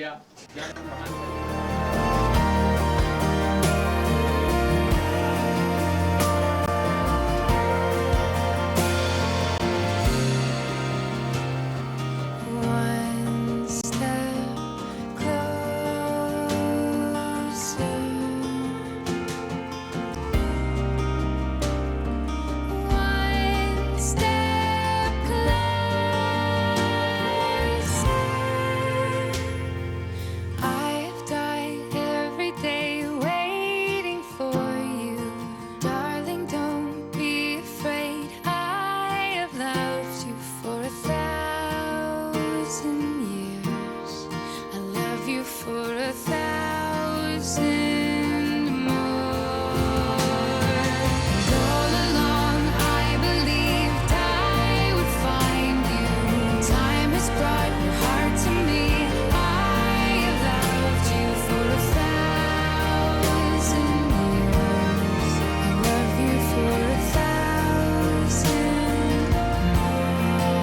dia teman saya. One step closer, one step closer. I've died every day waiting for you, darling. Don't be afraid. I have loved you for 1,000 years. I love you for 1,000 more. And all along I believed I would find you. Time has brought your heart to me. I have loved you for 1,000 years. I love you for 1,000 more.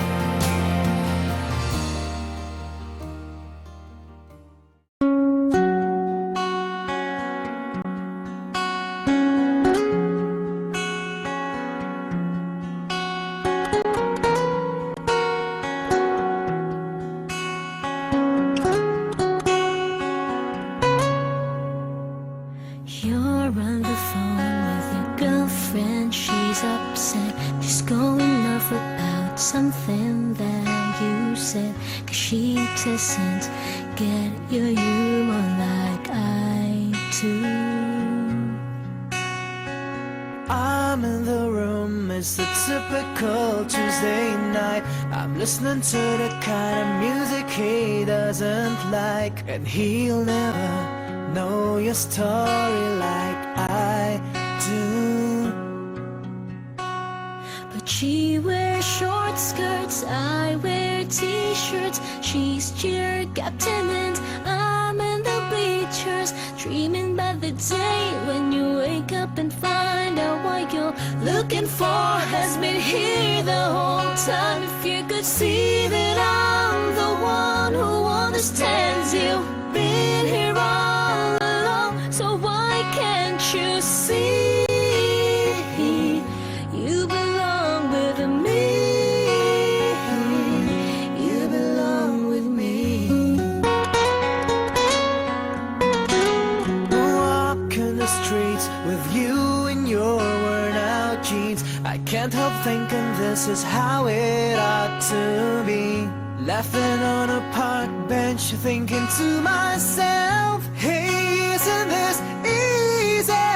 You're on the phone with your girlfriend. She's upset. She's going off about something that you said. 'Cause she doesn't get your humor like I do. I'm in the room, it's the typical Tuesday night. I'm listening to the kind of music he doesn't like, and he'll never know your story like I do. But she wears short skirts, I wear t-shirts. She's cheer captain and I'm in the bleachers, dreaming about the day when you wake up and find out what you're looking for has been here the whole time. If you could see that I'm the one who understands you, been here all along, so why can't you see? You belong with me. You belong with me. Walking the streets with you in your worn out jeans, I can't help thinking this is how it ought to be. Laughing on a park bench, thinking to myself, hey, isn't this easy?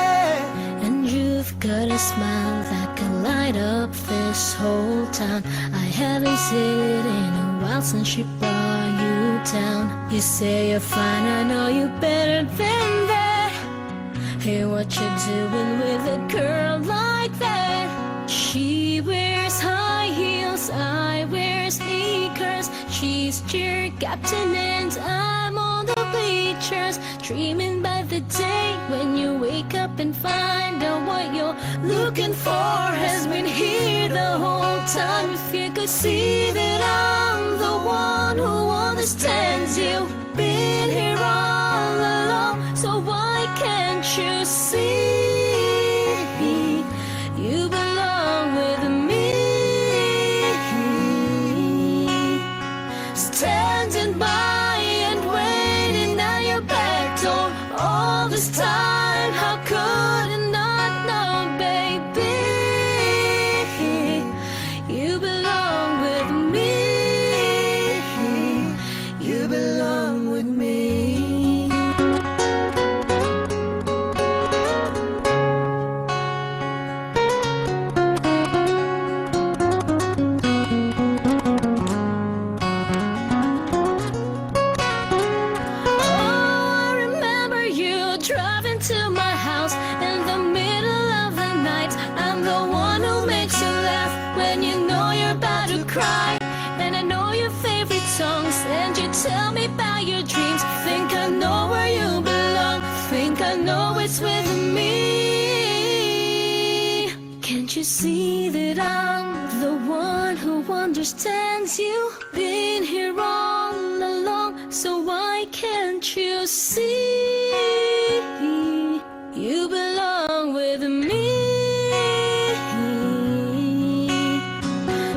And you've got a smile that can light up this whole town. I haven't seen it in a while since she brought you down. You say you're fine, I know you better than that. Hey, what you doing with a girl like that? She wears high heels, I wear sneakers. She's cheer captain and I'm on the bleachers, dreaming by the day when you wake up and find out what you're looking for has been here the whole time. If you could see that I'm the one who understands you, been here all along, so why can't you see? You belong with me. Standing by and waiting at your back door all this time. How could I not know, baby? You belong with me. You belong with me. Oh, I remember you driving to my house in the middle of the night. I'm the one who makes you laugh when you know you're about to cry. And I know your favorite songs, and you tell me about your dreams. Think I know where you belong, think I know it's with me. Can't you see that I'm the one who understands you? Been here all along, so why Why can't you see you belong with me?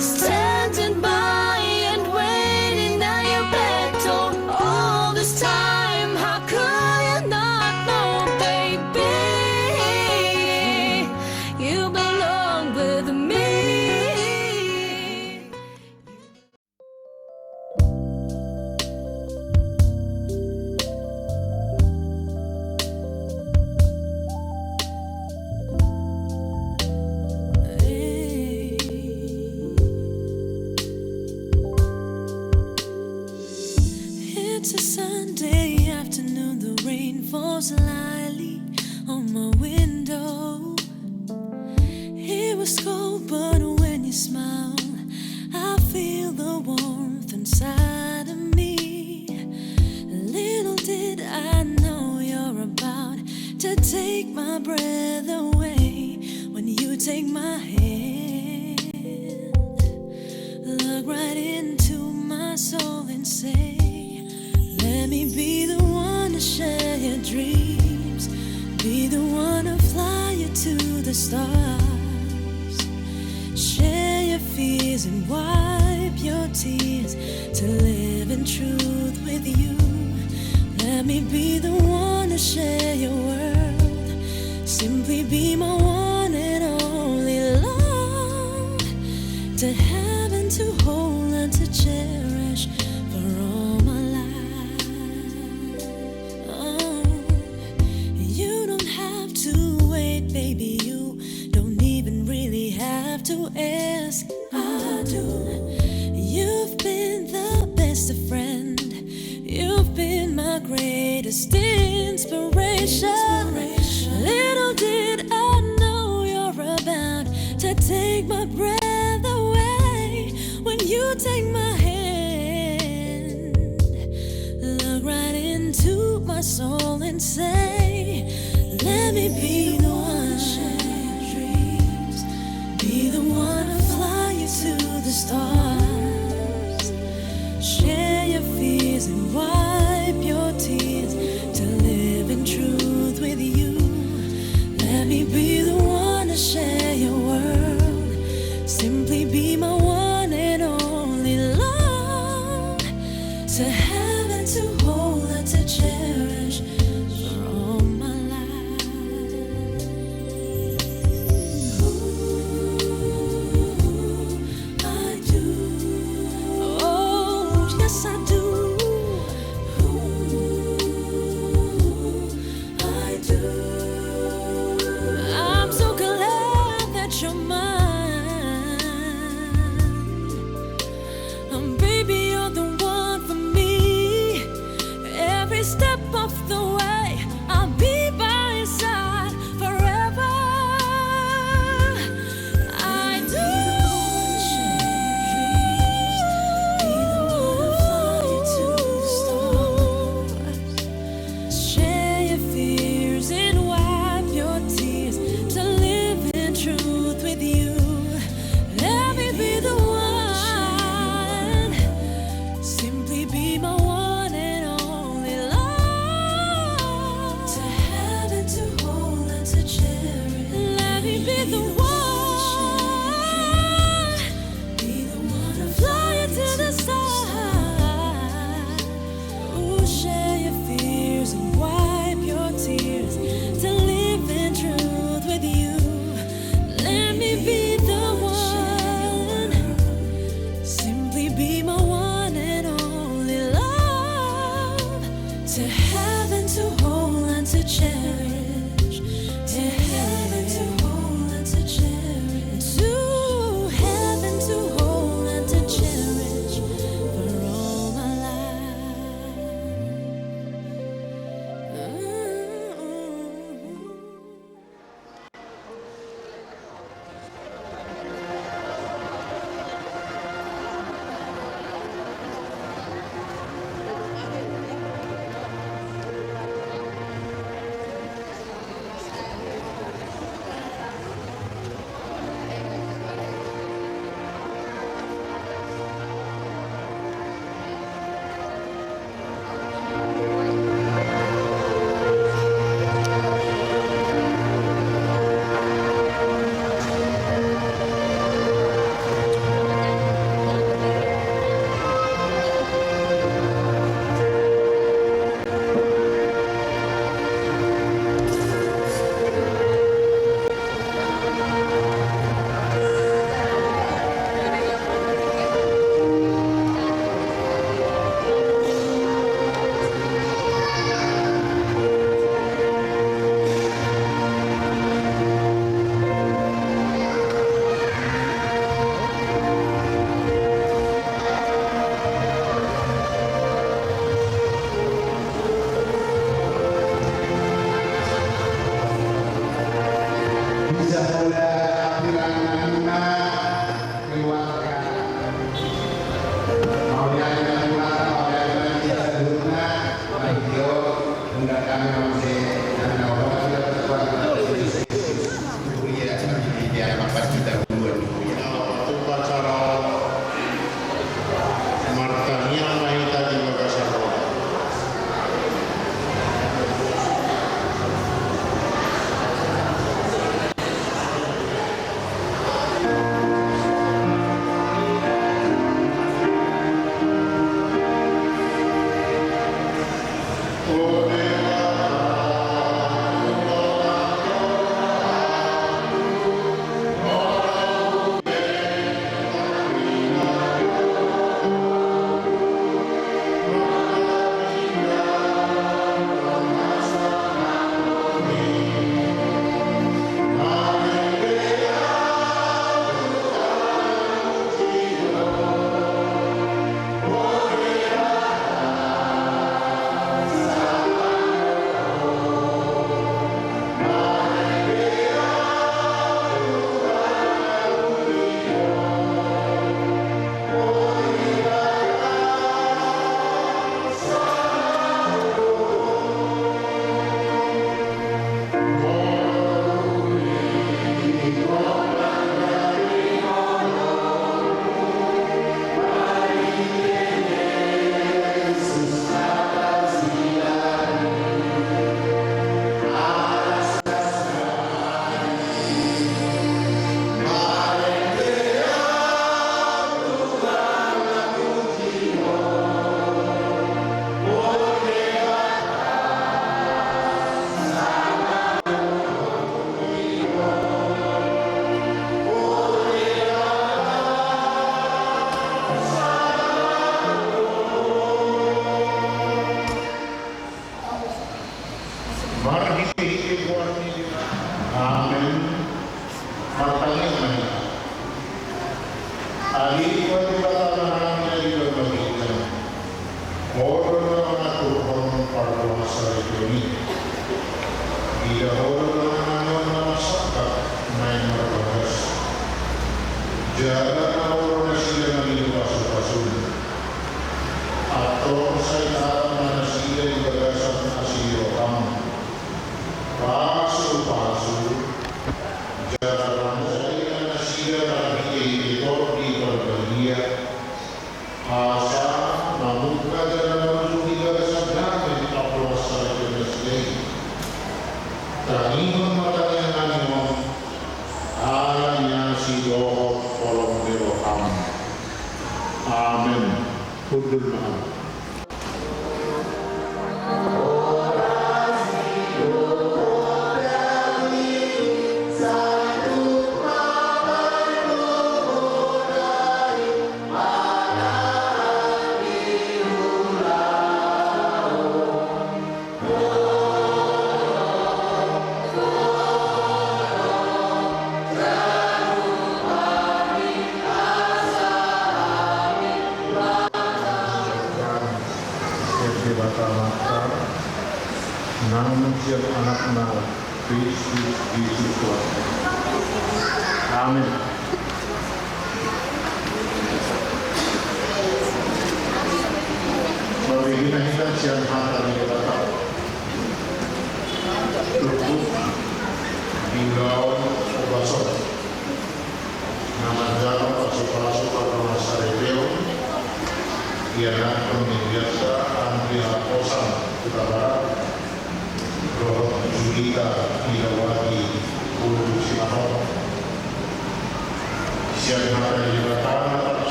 Standing by and waiting at your bed door all this time. How could you not know, baby? You belong with me. It's a Sunday afternoon, the rain falls lightly on my window. It was cold, but when you smile, I feel the warmth inside of me. Little did I know you're about to take my breath away when you take my hand. Look right into my soul and say, let me be the one to share your dreams, be the one to fly you to the stars, share your fears and wipe your tears, to live in truth with you. Let me be the one to share your world, simply be my one and only love, to have and to hold and to cherish for all my life. Oh, you don't have to wait, baby, you don't even really have to ask. I do. You've been the best of friend, you've been my greatest inspiration. Little did I know you're about to take my breath away when you take my hand. Look right into my soul and say, let me be the one to share your dreams, be the one to fly you to the stars, share your fears and wipe your tears, to live in truth with you. Let me be the one to share your world, simply be my one and only love, to have and to hold and to cherish for all my life. Ooh, I do. Oh, yes, I do. Ooh, I do. I'm so glad that you're mine. Baby, you're the one for me. Every step of the way, I'll be by your side forever. I do. Be the one to fly you to the stars, share your fears and wipe your tears, to live in truth with you. Let me be the one, simply be my one and only love, to have and to hold and to cherish. Let me be the one, be the one to fly you to the stars. Ooh, share your fears and wipe your tears, to live in truth with you. Let me be the one, simply be my one and only love, to have and to hold and to cherish, to have and to hold and to cherish, to have and to hold and to cherish for all my life.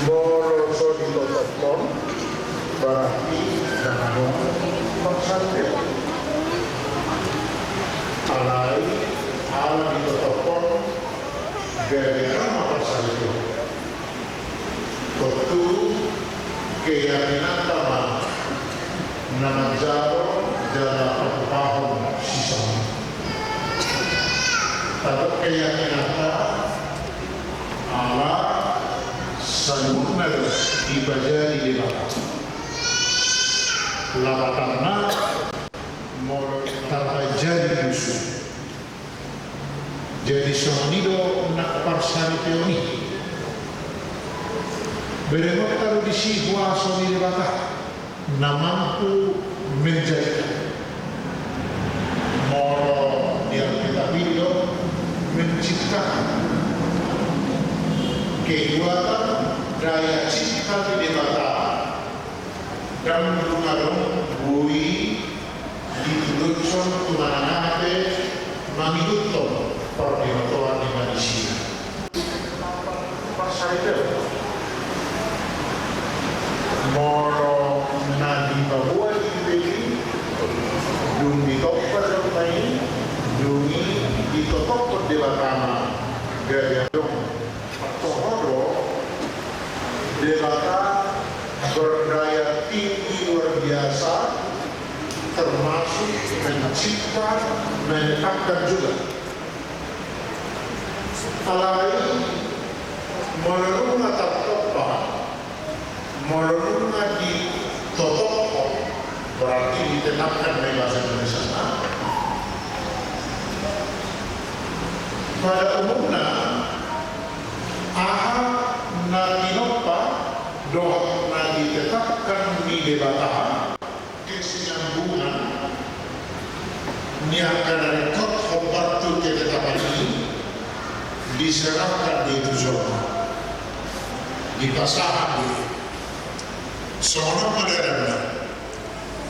Moro so di Totopon gara-gara pasal itu waktu keyakinan tama nama jaro dalam paham sisa tapi keyakinan Allah sanuna dibajari di bawah lawatanna moro terjadi musuh. Jadi sonido nak parsani teoni beremok taruh di sihwa soni debata na mampu menjadikan moro yang kita pilih menciptakan kekuatan daya cipta di debata dan mengarung bui ditudukkan tumananate mangitutong perdebatan di manusia. Pasal itu, moro nadi bahwa ini dungi topper lain, dungi ditutup perdebatan gaya dong. Tohoro debata berdaya tinggi luar biasa, termasuk mencipta, menetapkan juga. Alai menurunnya tertopak, menurunnya ditotok, berarti ditetapkan oleh bahasa Indonesia. Pada umumnya, aha natinopa doa na ditetapkan di debata kesinambungan niakan dari kot hobartu ketetapan ini diserahkan di itu zona dipasang di seorang madadana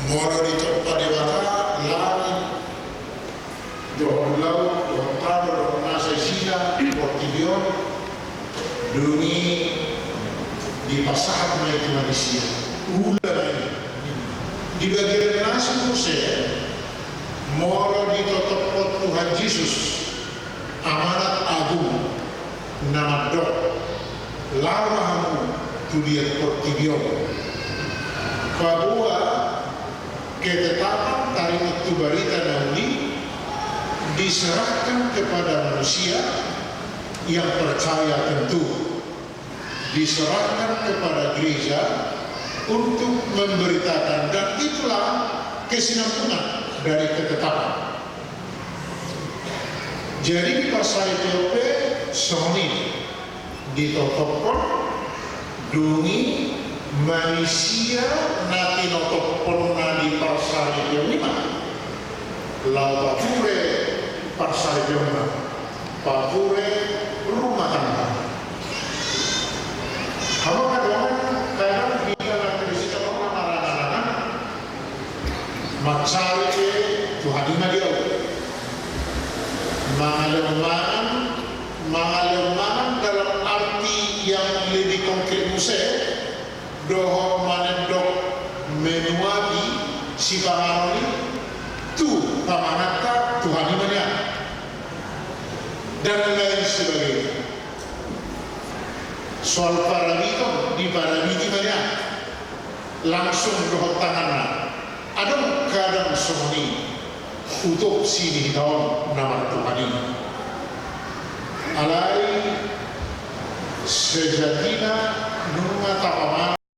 moro di tempat debata lari dohon laut, dohon tado, dohon nasa sila portibion duni dipasang oleh manusia ulang di bagian nasi Mose moro ditutup Tuhan Yesus amanat agung nama dok lawahamu tuliat portibion bahwa ketetapan dari itu berita nauli diserahkan kepada manusia yang percaya tentu diserahkan kepada gereja untuk memberitakan dan itulah kesinambungan dari ketetapan. Jadi di pasal POP soni ditotopon dungi manusia nati notopon di pasal POP 5 lau papure pasal POP papure rumah tangga. Kamu kadang kadang kita nanti di situ orang marah-marah maksari Tuhan di dia mengalemanan dalam arti yang lebih konkret Muse doho manendok menuagi si pamanoni tu pamanata Tuhan di mana dan lain sebagainya. Soal paramito di paramiti banyak langsung dohot tangan ada kadang semoni untuk sini tahun nama Tuhan ini alai sejatinya nunga tapaman